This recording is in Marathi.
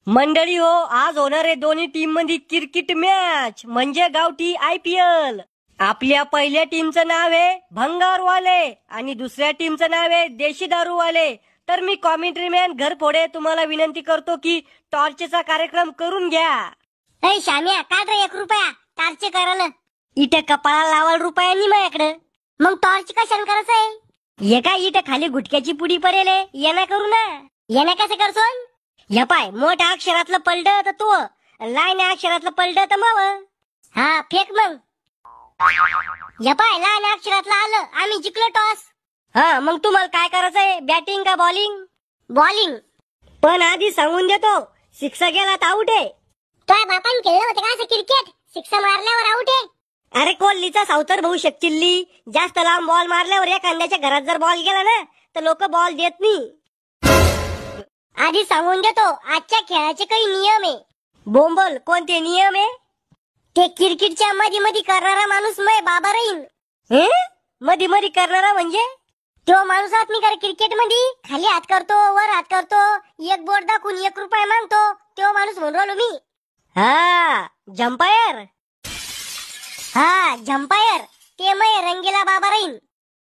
मंडळी हो, आज होणार आहे दोन्ही टीम मध्ये क्रिकेट मॅच म्हणजे गावठी IPL। आपल्या पहिल्या टीमचं नाव आहे भंगारवाले आणि दुसऱ्या टीमचं नाव आहे देशी दारूवाले। तर मी कॉमेंट्री मॅन घरफोडे तुम्हाला विनंती करतो की टॉर्चचा कार्यक्रम करून घ्या। ए शाम्या, काय रे 1 रुपया टॉर्च करायला? इथे कपाळाला लावाल रुपयांनी माझ्याकडे। मग टॉर्च कशाने करायचंय? हे काय इथे खाली गुटक्याची पुडी पडेल येणा करू ना। येणं कसं करसोन? या पाय मोठ्या अक्षरातलं पलड तर तू, लहान अक्षरातलं पलड तर माव। हा फेक मग। या पाय लहान अक्षरातलं आलं, आम्ही जिंकलो टॉस। हा मग तुम्हाला काय करायचंय, बॅटिंग का बॉलिंग? बॉलिंग। पण आधी सांगून देतो, सिक्स गेला तर आउट आहे। तुझ्या बापाने खेळलं होतं का असं क्रिकेट? सिक्स मारल्यावर आउट आहे? अरे कोहलीचा सावतर भाऊ शकिल्ली जास्त लांब बॉल मारल्यावर एखाद्याच्या घरात जर बॉल गेला ना तर लोक बॉल देत नाही। आधी सांगून देतो, आजच्या खेळाचे काही नियम आहे। बोंबल, कोणते नियम आहे? ते क्रिकेटच्या मध्ये मध्ये करणारा माणूस मै बाबा राहीन। मध्ये मध्ये करणारा म्हणजे? तो माणूस हात नाही कर क्रिकेट मध्ये, खाली हात करतो वर हात करतो, एक बोट दाखवून 1 रुपया मागतो, तो माणूस म्हणून राहिलो मी। हा जम्पायर। हा जम्पायर, ते मै रंगीला बाबा राहीन।